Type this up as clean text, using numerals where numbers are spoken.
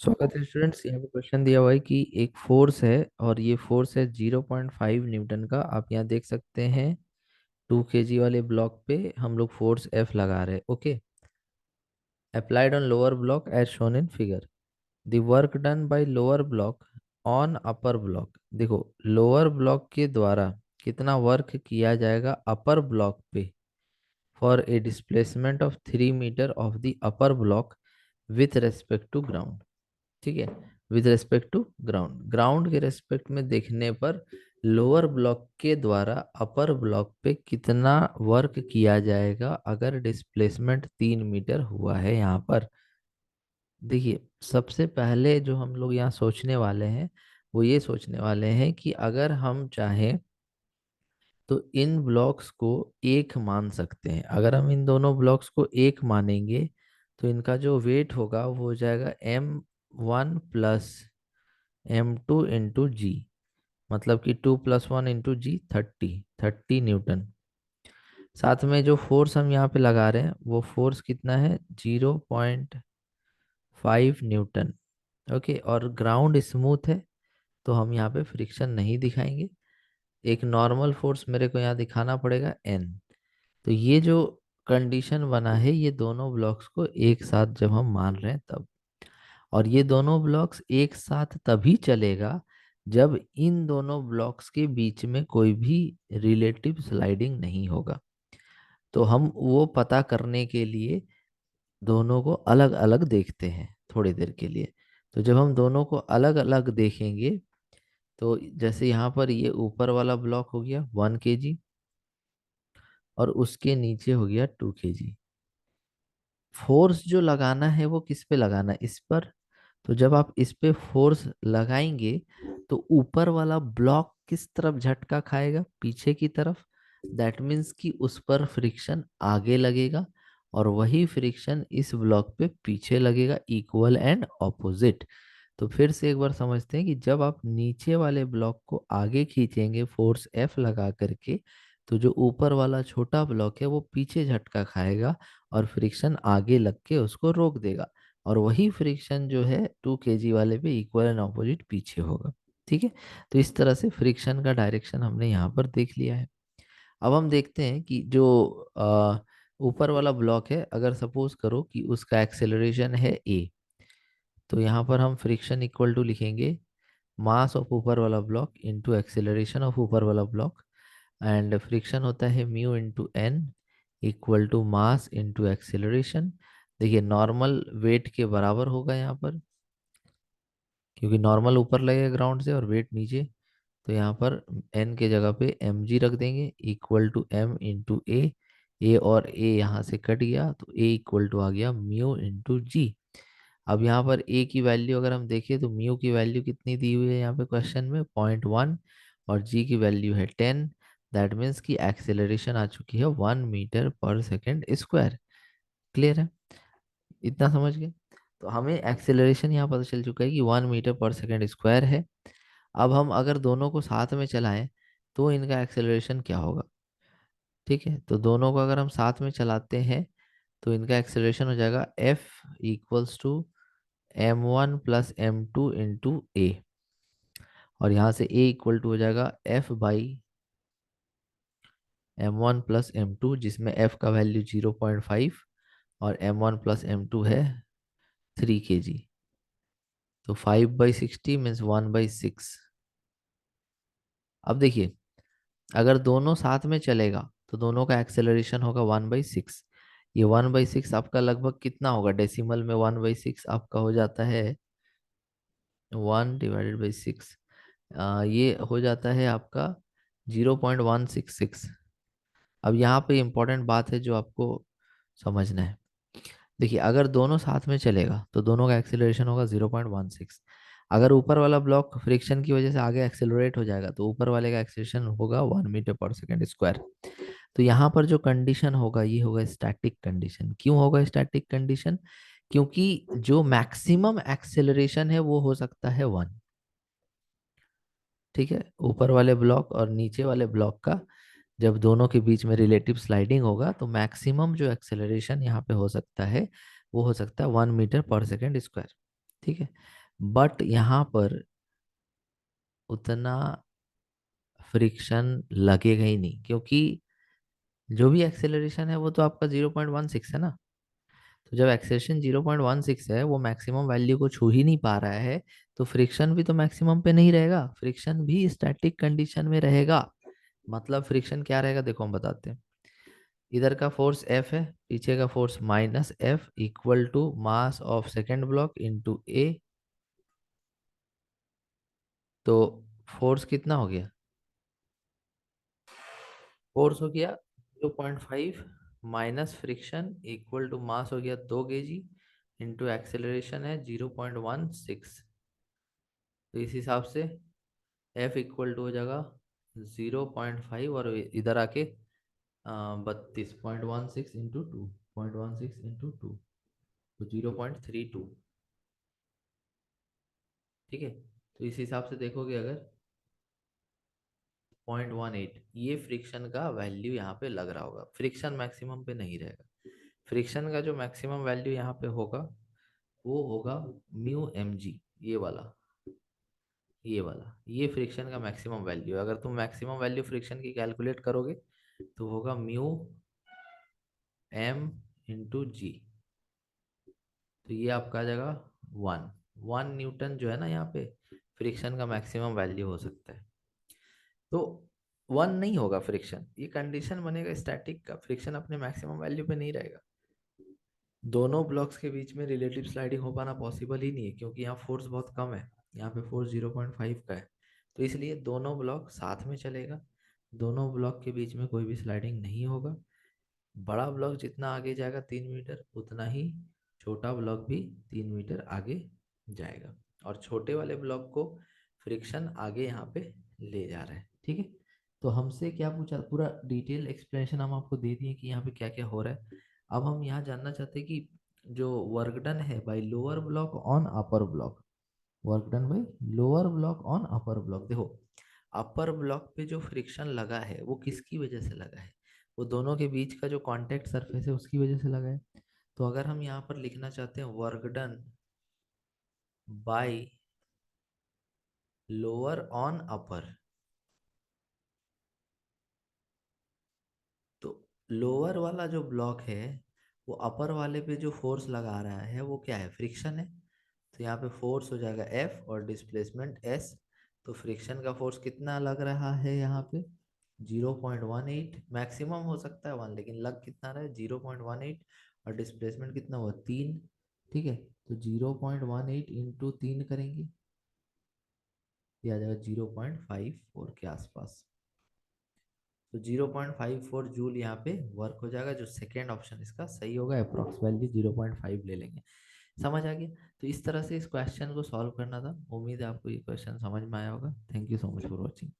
स्वागत है स्टूडेंट्स। यहाँ पे क्वेश्चन दिया हुआ है कि एक फोर्स है और ये फोर्स है 0.5 न्यूटन का। आप यहाँ देख सकते हैं 2 kg वाले ब्लॉक पे हम लोग फोर्स F लगा रहे हैं। Okay, applied on lower block as shown in figure. The work done by lower block on upper block. देखो, लोअर ब्लॉक के द्वारा कितना वर्क किया जाएगा अपर ब्लॉक पे for a displacement of 3 metre of the upper block with respect to ground. ठीक है, with respect to ground. Ground के रेस्पेक्ट में देखने पर लोअर ब्लॉक के द्वारा अपर ब्लॉक पे कितना वर्क किया जाएगा अगर डिस्प्लेसमेंट 3 मीटर हुआ है यहाँ पर। देखिए, सबसे पहले जो हम लोग यहाँ सोचने वाले हैं वो ये सोचने वाले हैं कि अगर हम चाहें तो इन ब्लॉक्स को एक मान सकते हैं। अगर हम इन दोनों ब्लॉक्स को एक मानेंगे तो इनका जो वेट होगा वो हो जाएगा M1 + M2 × G। मतलब कि 2 + 1 × G 30 न्यूटन। साथ में जो फोर्स हम यहाँ पे लगा रहे हैं वो फोर्स कितना है 0.5 न्यूटन। ओके, और ग्राउंड स्मूथ है तो हम यहाँ पे फ्रिक्शन नहीं दिखाएंगे। एक नॉर्मल फोर्स मेरे को यहाँ दिखाना पड़ेगा N। तो ये जो कंडीशन बना है ये दोनों ब्लॉक्स को एक साथ जब हम मान रहे हैं तब। और ये दोनों ब्लॉक्स एक साथ तभी चलेगा जब इन दोनों ब्लॉक्स के बीच में कोई भी रिलेटिव स्लाइडिंग नहीं होगा। तो हम वो पता करने के लिए दोनों को अलग अलग देखते हैं थोड़ी देर के लिए। तो जब हम दोनों को अलग अलग देखेंगे तो जैसे यहाँ पर ये ऊपर वाला ब्लॉक हो गया 1 kg और उसके नीचे हो गया 2 kg। फोर्स जो लगाना है वो किस पे लगाना है, इस पर। तो जब आप इस पे फोर्स लगाएंगे तो ऊपर वाला ब्लॉक किस तरफ झटका खाएगा, पीछे की तरफ। दैट मीन्स कि उस पर फ्रिक्शन आगे लगेगा और वही फ्रिक्शन इस ब्लॉक पे पीछे लगेगा, इक्वल एंड ऑपोजिट। तो फिर से एक बार समझते हैं कि जब आप नीचे वाले ब्लॉक को आगे खींचेंगे फोर्स F लगा करके तो जो ऊपर वाला छोटा ब्लॉक है वो पीछे झटका खाएगा और फ्रिक्शन आगे लग के उसको रोक देगा। और वही फ्रिक्शन जो है 2 kg वाले पे इक्वल एंड ऑपोजिट पीछे होगा। ठीक है, तो इस तरह से फ्रिक्शन का डायरेक्शन हमने यहाँ पर देख लिया है। अब हम देखते हैं कि जो ऊपर वाला ब्लॉक है, अगर सपोज करो कि उसका एक्सेलरेशन है A, तो यहाँ पर हम फ्रिक्शन इक्वल टू लिखेंगे मास ऑफ ऊपर वाला ब्लॉक इंटू एक्सेलरेशन ऑफ ऊपर वाला ब्लॉक। एंड फ्रिक्शन होता है mu into n equal to mass into acceleration. देखिए, नॉर्मल वेट के बराबर होगा यहाँ पर, क्योंकि नॉर्मल ऊपर लगेगा ग्राउंड से और वेट नीचे। तो यहाँ पर एन के जगह पे एम जी रख देंगे इक्वल टू एम इंटू ए और ए यहाँ से कट गया तो ए इक्वल टू आ गया म्यू इंटू जी। अब यहाँ पर ए की वैल्यू अगर हम देखें तो म्यू की वैल्यू कितनी दी हुई है यहाँ पे क्वेश्चन में 0.1 और जी की वैल्यू है 10। दैट मीन्स कि एक्सेलरेशन आ चुकी है 1 मीटर पर सेकेंड स्क्वायर। क्लियर है, इतना समझ गए। तो हमें एक्सेलरेशन यहाँ पता चल चुका है कि 1 मीटर पर सेकेंड स्क्वायर है। अब हम अगर दोनों को साथ में चलाएं तो इनका एक्सेलरेशन क्या होगा। ठीक है, तो दोनों को अगर हम साथ में चलाते हैं तो इनका एक्सेलरेशन हो जाएगा F equals to M1 + M2 × A। और यहाँ से A इक्वल टू हो जाएगा F/M1 + M2, जिसमें F का वैल्यू 0.5 और M1 + M2 है 3 kg। तो 5/60 मीन्स 1/6। अब देखिए, अगर दोनों साथ में चलेगा तो दोनों का एक्सेलरेशन होगा 1/6। ये 1/6 आपका लगभग कितना होगा, डेसिमल में 1/6 आपका हो जाता है 1/6। ये हो जाता है आपका 0.166। अब यहाँ पे इम्पोर्टेंट बात है जो आपको समझना है। देखिए, अगर दोनों साथ में चलेगा तो दोनों का एक्सेलरेशन होगा 0.16। अगर ऊपर वाला ब्लॉक फ्रिक्शन की वजह से आगे एक्सेलरेट हो जाएगा तो ऊपर वाले का एक्सेलरेशन होगा 1 मीटर पर सेकेंड स्क्वायर। तो यहाँ पर जो कंडीशन होगा ये होगा स्टैटिक कंडीशन। क्यों होगा स्टैटिक कंडीशन, क्योंकि जो मैक्सिमम एक्सेलरेशन है वो हो सकता है 1। ठीक है, ऊपर वाले ब्लॉक और नीचे वाले ब्लॉक का जब दोनों के बीच में रिलेटिव स्लाइडिंग होगा तो मैक्सिमम जो एक्सेलरेशन यहाँ पे हो सकता है वो हो सकता है 1 मीटर पर सेकेंड स्क्वायर। ठीक है। बट यहाँ पर उतना फ्रिक्शन लगेगा ही नहीं, क्योंकि जो भी एक्सेलरेशन है वो तो आपका 0.16 है ना। तो जब एक्सेलरेशन 0.16 है, वो मैक्सिमम वैल्यू को छू ही नहीं पा रहा है, तो फ्रिक्शन भी तो मैक्सिमम पे नहीं रहेगा, फ्रिक्शन भी स्टैटिक कंडीशन में रहेगा। मतलब फ्रिक्शन क्या रहेगा, देखो हम बताते हैं। इधर का फोर्स F है, पीछे का force -F equal to mass of second block into a. तो फोर्स कितना हो गया, फोर्स हो गया 0.5 minus friction equal to mass हो गया 2 kg इंटू एक्सेलरेशन है 0.16। तो इस हिसाब से F इक्वल टू हो जाएगा 0.5, और इधर आके 32.16 इंटू 2.16 इंटू 2, तो 0.32। ठीक है। तो इस हिसाब से देखोगे अगर 0.18, ये फ्रिक्शन का वैल्यू यहाँ पे लग रहा होगा, फ्रिक्शन मैक्सिमम पे नहीं रहेगा। फ्रिक्शन का जो मैक्सिमम वैल्यू यहाँ पे होगा वो होगा म्यू एम जी, ये फ्रिक्शन का मैक्सिमम वैल्यू है। अगर तुम मैक्सिमम वैल्यू फ्रिक्शन की कैलकुलेट करोगे तो होगा म्यू एम इंटू जी। तो ये आपका आ जाएगा 1 न्यूटन जो है ना यहाँ पे, फ्रिक्शन का मैक्सिमम वैल्यू हो सकता है। तो 1 नहीं होगा फ्रिक्शन, ये कंडीशन बनेगा स्टैटिक का, फ्रिक्शन अपने मैक्सिमम वैल्यू पे नहीं रहेगा। दोनों ब्लॉक्स के बीच में रिलेटिव स्लाइडिंग हो पाना पॉसिबल ही नहीं है, क्योंकि यहाँ फोर्स बहुत कम है, यहाँ पे फोर्स 0.5 का है। तो इसलिए दोनों ब्लॉक साथ में चलेगा, दोनों ब्लॉक के बीच में कोई भी स्लाइडिंग नहीं होगा। बड़ा ब्लॉक जितना आगे जाएगा 3 मीटर, उतना ही छोटा ब्लॉक भी 3 मीटर आगे जाएगा, और छोटे वाले ब्लॉक को फ्रिक्शन आगे यहाँ पे ले जा रहा है। ठीक है। तो हमसे क्या पूछा, पूरा डिटेल एक्सप्लेनेशन हम आपको दे दिए कि यहाँ पे क्या क्या हो रहा है। अब हम यहाँ जानना चाहते हैं कि जो वर्क डन है by lower block on upper block, work done by lower block on upper block. देखो, अपर ब्लॉक पे जो फ्रिक्शन लगा है वो किसकी वजह से लगा है, वो दोनों के बीच का जो कांटेक्ट सरफेस है उसकी वजह से लगा है। तो अगर हम यहाँ पर लिखना चाहते हैं work done by lower on अपर, तो लोअर वाला जो ब्लॉक है वो अपर वाले पे जो फोर्स लगा रहा है वो क्या है, फ्रिक्शन है। तो यहाँ पे फोर्स हो जाएगा F और डिस्प्लेसमेंट S। तो फ्रिक्शन का फोर्स कितना लग रहा है यहाँ पे, 0.18, मैक्सिमम हो सकता है 1, लेकिन लग कितना रहा है 0.18, और डिस्प्लेसमेंट कितना हुआ 3। ठीक है। तो 0.18 इंटू 3 करेंगे, ये आ जाएगा 0.54 के आसपास। तो 0.54 जूल यहाँ पे वर्क हो जाएगा, जो सेकेंड ऑप्शन इसका सही होगा, अप्रोक्स वैल्यू 0.5 ले लेंगे। समझ आ गया। तो इस तरह से इस क्वेश्चन को सॉल्व करना था। उम्मीद है आपको ये क्वेश्चन समझ में आया होगा। Thank you so much for watching.